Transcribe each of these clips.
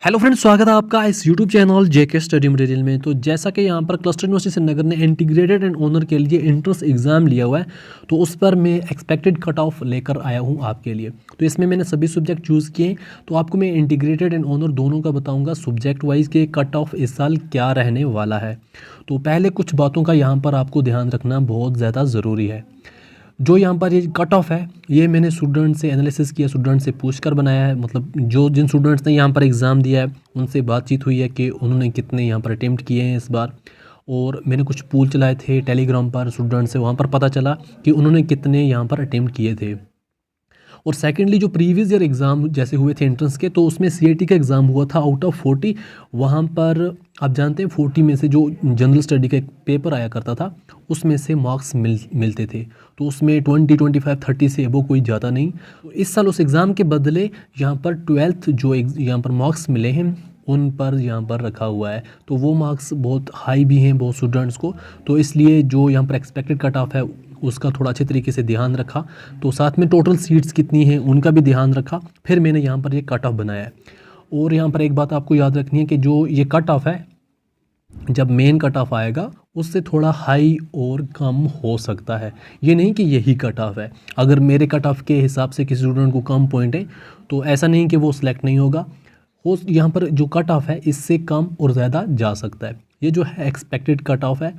Hello friends, स्वागत है आपका इस यूट्यूब चैनल जेके स्टडी मटेरियल में। तो जैसा कि यहाँ पर क्लस्टर यूनिवर्सिटी श्रीनगर ने इंटीग्रेटेड एंड ऑनर के लिए एंट्रेंस एग्ज़ाम लिया हुआ है, तो उस पर मैं एक्सपेक्टेड कट ऑफ लेकर आया हूँ आपके लिए। तो इसमें मैंने सभी सब्जेक्ट चूज़ किए, तो आपको मैं इंटीग्रेटेड एंड ऑनर दोनों का बताऊँगा सब्जेक्ट वाइज के कट ऑफ इस साल क्या रहने वाला है। तो पहले कुछ बातों का यहाँ पर आपको ध्यान रखना बहुत ज़्यादा ज़रूरी है। जो यहाँ पर ये कट ऑफ है, ये मैंने स्टूडेंट से एनालिसिस किया, स्टूडेंट से पूछ कर बनाया है। मतलब जो जिन स्टूडेंट्स ने यहाँ पर एग्ज़ाम दिया है उनसे बातचीत हुई है कि उन्होंने कितने यहाँ पर अटेम्प्ट किए हैं इस बार। और मैंने कुछ पूल चलाए थे टेलीग्राम पर स्टूडेंट से, वहाँ पर पता चला कि उन्होंने कितने यहाँ पर अटेम्प्ट किए थे। और सेकेंडली जो प्रीवियस ईयर एग्ज़ाम जैसे हुए थे एंट्रेंस के, तो उसमें सीएटी का एग्ज़ाम हुआ था आउट ऑफ 40। वहाँ पर आप जानते हैं 40 में से जो जनरल स्टडी का एक पेपर आया करता था उसमें से मार्क्स मिलते थे। तो उसमें 20, 25, 30 से वो कोई ज़्यादा नहीं। तो इस साल उस एग्ज़ाम के बदले यहाँ पर 12th जो यहाँ पर मार्क्स मिले हैं उन पर यहाँ पर रखा हुआ है। तो वो मार्क्स बहुत हाई भी हैं बहुत स्टूडेंट्स को, तो इसलिए जो यहाँ पर एक्सपेक्टेड कट ऑफ है उसका थोड़ा अच्छे तरीके से ध्यान रखा। तो साथ में टोटल सीट्स कितनी हैं उनका भी ध्यान रखा, फिर मैंने यहाँ पर ये कट ऑफ बनाया है। और यहाँ पर एक बात आपको याद रखनी है कि जो ये कट ऑफ है, जब मेन कट ऑफ आएगा उससे थोड़ा हाई और कम हो सकता है। ये नहीं कि यही कट ऑफ है। अगर मेरे कट ऑफ के हिसाब से किसी स्टूडेंट को कम पॉइंट है तो ऐसा नहीं कि वो सिलेक्ट नहीं होगा। हो यहाँ पर जो कट ऑफ है इससे कम और ज़्यादा जा सकता है। ये जो है एक्सपेक्टेड कट ऑफ है,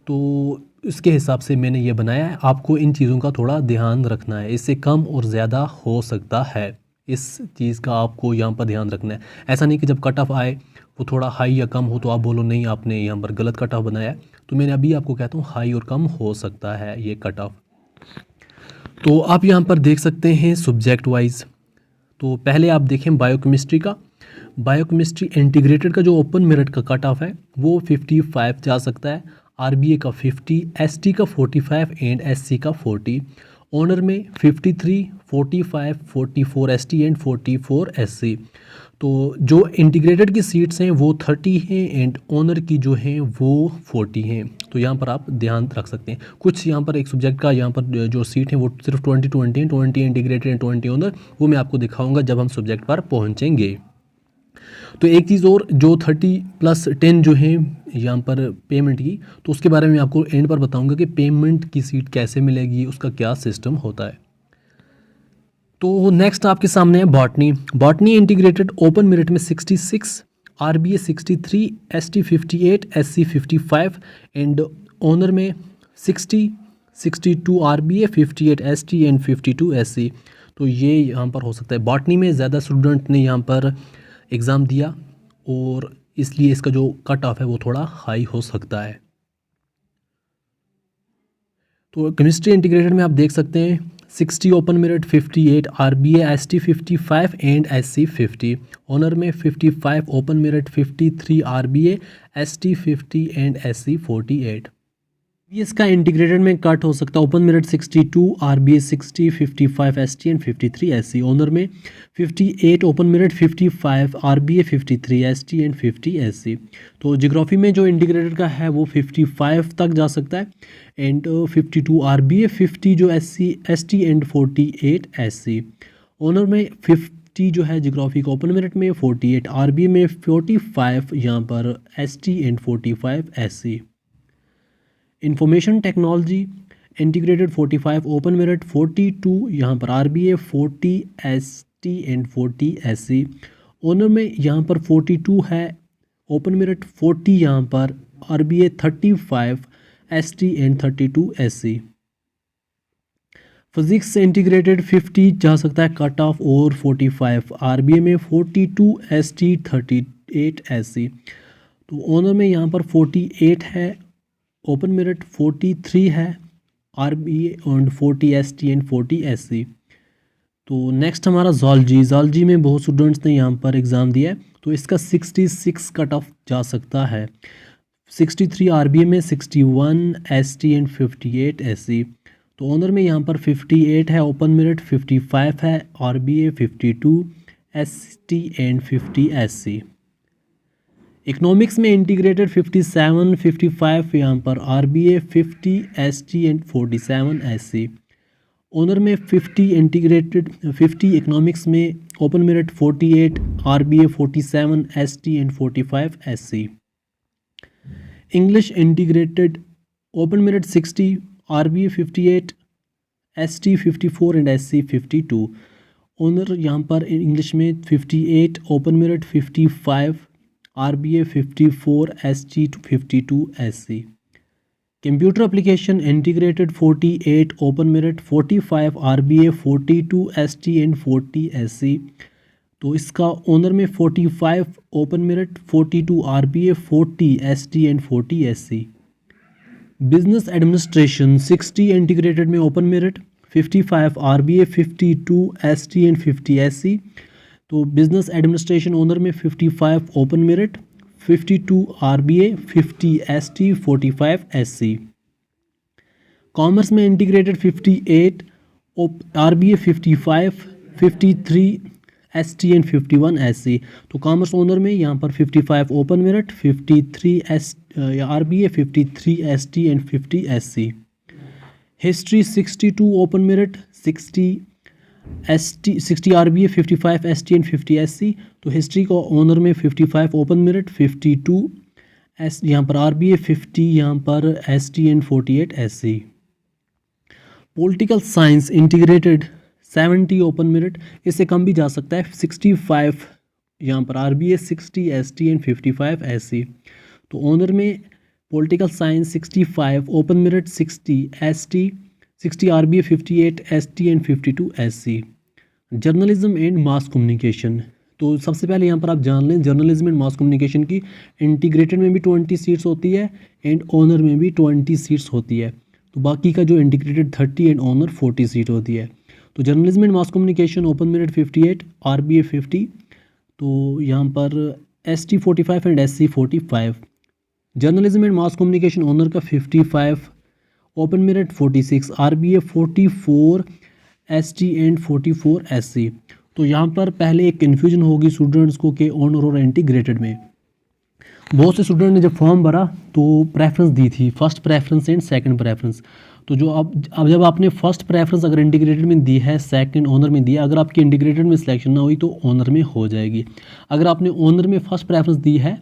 तो इसके हिसाब से मैंने ये बनाया है। आपको इन चीज़ों का थोड़ा ध्यान रखना है, इससे कम और ज़्यादा हो सकता है। इस चीज़ का आपको यहाँ पर ध्यान रखना है। ऐसा नहीं कि जब कट ऑफ आए वो थोड़ा हाई या कम हो तो आप बोलो नहीं आपने यहाँ पर गलत कट ऑफ बनाया है। तो मैंने अभी आपको कहता हूँ हाई और कम हो सकता है ये कट ऑफ। तो आप यहाँ पर देख सकते हैं सब्जेक्ट वाइज। तो पहले आप देखें बायोकेमिस्ट्री का। बायोकेमिस्ट्री इंटीग्रेटेड का जो ओपन मेरिट का कट ऑफ है वो 55 जा सकता है, आरबीए का 50, एसटी का 45 एंड एससी का 40। ऑनर में 53, 45, 44 एसटी एंड 44 एससी। तो जो इंटीग्रेटेड की सीट्स हैं वो 30 हैं एंड ऑनर की जो हैं वो 40 हैं। तो यहाँ पर आप ध्यान रख सकते हैं। कुछ यहाँ पर एक सब्जेक्ट का यहाँ पर जो सीट है वो सिर्फ 20 हैं, 20 इंटीग्रेटेड एंड 20 ऑनर, वो मैं आपको दिखाऊंगा जब हम सब्जेक्ट पर पहुँचेंगे। तो एक चीज़ और, जो 30+10 जो है यहाँ पर पेमेंट की, तो उसके बारे में आपको एंड पर बताऊंगा कि पेमेंट की सीट कैसे मिलेगी, उसका क्या सिस्टम होता है। तो नेक्स्ट आपके सामने है botany. Botany integrated open merit में 66, RBA 63, ST 58, SC 55 and honour में 60, 62 आरबीए, 58 एसटी एंड 52 एससी। तो ये यहाँ पर हो सकता है। बॉटनी में ज़्यादा स्टूडेंट ने यहाँ पर एग्ज़ाम दिया और इसलिए इसका जो कट ऑफ है वो थोड़ा हाई हो सकता है। तो केमिस्ट्री इंटीग्रेटेड में आप देख सकते हैं 60 open merit, 58 RBA, ST 55 and SC 50। Honour में 55 open merit, 53 RBA, ST 50 and SC 48। इसका इंटीग्रेटेड में कट हो सकता है open merit 62, RBA 60, 55 ST and 53 SC. Honour में 58 open merit, 55 RBA, 53 ST and 50 SC. तो ज्योग्राफी में जो इंटीग्रेटेड का है वो 55 तक जा सकता है एंड 52 आरबीए, 50 जो एसटी एंड 48 एससी। ऑनर में 50 जो है ज्योग्राफी का ओपन मेरिट में, 48 आरबीए में, 45 यहाँ पर ST and 45 SC. Information technology integrated 45 open merit, 42 यहाँ पर RBA, 40 ST and 40 SC. Honour में यहाँ पर 42 है ओपन मेरिट, 40 यहाँ पर RBA, 35 ST and 32 SC. Physics से इंटीग्रेटेड 50 जा सकता है कट ऑफ और 45 आरबीए में, 42 एसटी, 38 एससी। तो ऑनर में यहाँ पर 48 है, ओपन मेरिट 43 है, RBA and 40 ST and 40 SC. तो नेक्स्ट हमारा जॉलजी में बहुत स्टूडेंट्स ने यहाँ पर एग्ज़ाम दिया है, तो इसका 66 कट ऑफ जा सकता है। 63 आरबीए में, 61 एसटी एंड 58 एससी। तो ऑनर में यहाँ पर 58 है, ओपन मेरिट 55 है, RBA 52 ST and 50 SC. Economics में इंटीग्रेटेड 57, 55 यहाँ पर RBA, 50 ST and 47 SC. Honour में 50 इंटीग्रेटेड, 50 इकोनॉमिक्स में, open merit 48, RBA 47, ST and 45 SC. English integrated open merit 60, RBA 58, ST 54 and SC 52. Honour यहाँ पर इंग्लिश में 58, open merit 55, RBA 54, ST 52 SC. Computer application integrated 48, open merit 45, RBA 42, ST and 40 SC. तो इसका honour में 45 open merit, 42 RBA, 40 ST and 40 SC. Business administration 60 integrated में open merit, 55 RBA, 52 ST and 50 SC. तो business administration honour में 55 open merit, 52 RBA, 50 ST, 45 SC. Commerce में integrated 58, RBA 55, 53 ST and 51 SC. तो commerce honour में यहाँ पर 55 open merit, 53 RBA, 53 ST and 50 SC. History 62 open merit, 60 RBA, 55 ST and 50 SC. तो history का honour में 55 open merit, 52 यहाँ पर RBA, 50 यहाँ पर ST and 48 SC. Political science integrated 70 open merit, इससे कम भी जा सकता है, 65 यहाँ पर RBA, 60 ST एंड 55 SC. तो ऑनर में political science 65 open merit, 60 RBA, 58 ST and 52 SC. Journalism and mass communication, तो सबसे पहले यहाँ पर आप जान लें जर्नलिज्म एंड मास कम्युनिकेशन की इंटीग्रेटेड में भी 20 सीट्स होती है एंड ऑनर में भी 20 सीट्स होती है. तो बाकी का जो इंटीग्रेटेड 30 एंड ऑनर 40 सीट होती है. तो journalism and mass communication open merit 58, RBA 50, तो यहाँ पर ST 45 and SC 45. Journalism and mass communication honour का 55, open merit 46, RBA 44, ST and 44 SC. तो यहाँ पर पहले एक कन्फ्यूजन होगी स्टूडेंट्स को कि ऑनर और इंटीग्रेटेड में. बहुत से स्टूडेंट ने जब फॉर्म भरा तो प्रेफरेंस दी थी, first preference and second preference. तो जो अब जब आपने फर्स्ट प्रेफरेंस अगर इंटीग्रेटेड में दी है, सेकंड ऑनर में दिया, अगर आपकी इंटीग्रेटेड में सिलेक्शन ना हुई तो ऑनर में हो जाएगी. अगर आपने ऑनर में फर्स्ट प्रेफरेंस दी है,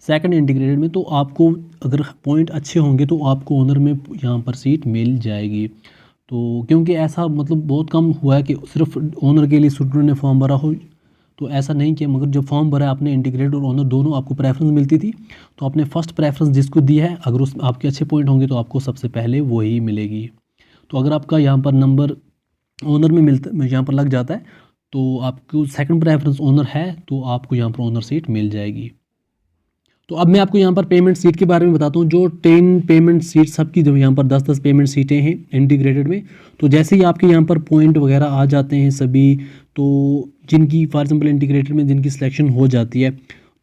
सेकंड इंटीग्रेटेड में, तो आपको अगर पॉइंट अच्छे होंगे तो आपको ऑनर में यहाँ पर सीट मिल जाएगी. तो क्योंकि ऐसा मतलब बहुत कम हुआ है कि सिर्फ ऑनर के लिए स्टूडेंट ने फॉर्म भरा हो, तो ऐसा नहीं किया. मगर जब फॉर्म भरा आपने इंटीग्रेटेड और ऑनर दोनों आपको प्रेफरेंस मिलती थी, तो आपने फर्स्ट प्रेफरेंस जिसको दी है, अगर उस आपके अच्छे पॉइंट होंगे तो आपको सबसे पहले वही मिलेगी. तो अगर आपका यहाँ पर नंबर ऑनर में यहाँ पर लग जाता है तो आपको सेकंड प्रेफरेंस ऑनर है तो आपको यहाँ पर ऑनर सीट मिल जाएगी. तो अब मैं आपको यहाँ पर पेमेंट सीट के बारे में बताता हूँ. जो 10 पेमेंट सीट सबकी जो यहाँ पर 10-10 पेमेंट सीटें हैं इंटीग्रेटेड में. तो जैसे ही आपके यहाँ पर पॉइंट वगैरह आ जाते हैं सभी, तो जिनकी फॉर एग्जांपल इंटीग्रेटेड में जिनकी सिलेक्शन हो जाती है,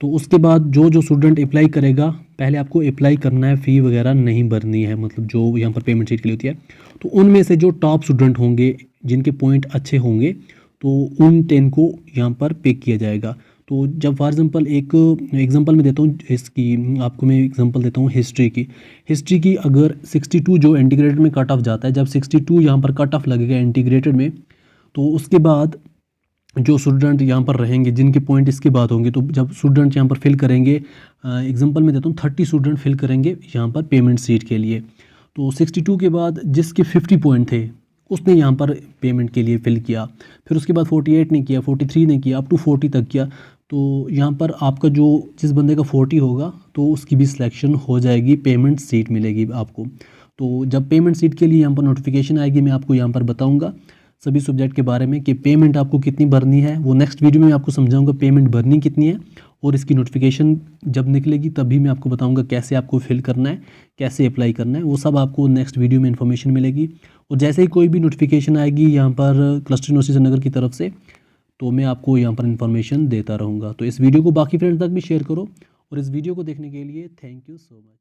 तो उसके बाद जो स्टूडेंट अप्लाई करेगा, पहले आपको अप्लाई करना है, फ़ी वगैरह नहीं भरनी है, मतलब जो यहाँ पर पेमेंट सीट के लिए होती है. तो उनमें से जो टॉप स्टूडेंट होंगे, जिनके पॉइंट अच्छे होंगे, तो उन 10 को यहाँ पर पिक किया जाएगा. तो जब फॉर एग्जांपल एक एग्जांपल में देता हूँ इसकी, आपको मैं एग्जांपल देता हूँ हिस्ट्री की अगर 62 जो इंटीग्रेटेड में कट ऑफ जाता है, जब 62 यहाँ पर कट ऑफ लगेगा इंटीग्रेटेड में, तो उसके बाद जो स्टूडेंट यहाँ पर रहेंगे जिनके पॉइंट इसके बाद होंगे, तो जब स्टूडेंट यहाँ पर फिल करेंगे, एग्जांपल में देता हूँ 30 स्टूडेंट फिल करेंगे यहाँ पर पेमेंट सीट के लिए. तो 62 के बाद जिसके 50 पॉइंट थे उसने यहाँ पर पेमेंट के लिए फिल किया, फिर उसके बाद 48 ने किया, 43 ने किया, अप टू 40 तक किया. तो यहाँ पर आपका जिस बंदे का 40 होगा तो उसकी भी सिलेक्शन हो जाएगी, पेमेंट सीट मिलेगी आपको. तो जब पेमेंट सीट के लिए यहाँ पर नोटिफिकेशन आएगी, मैं आपको यहाँ पर बताऊँगा सभी सब्जेक्ट के बारे में कि पेमेंट आपको कितनी भरनी है. वो नेक्स्ट वीडियो में आपको समझाऊंगा पेमेंट भरनी कितनी है, और इसकी नोटिफिकेशन जब निकलेगी तभी मैं आपको बताऊंगा कैसे आपको फिल करना है, कैसे अप्लाई करना है. वो सब आपको नेक्स्ट वीडियो में इन्फॉर्मेशन मिलेगी. और जैसे ही कोई भी नोटिफिकेशन आएगी यहाँ पर क्लस्टर यूनिवर्सिटी श्रीनगर की तरफ से, तो मैं आपको यहाँ पर इन्फॉर्मेशन देता रहूँगा. तो इस वीडियो को बाकी फ्रेंड्स तक भी शेयर करो, और इस वीडियो को देखने के लिए थैंक यू सो मच.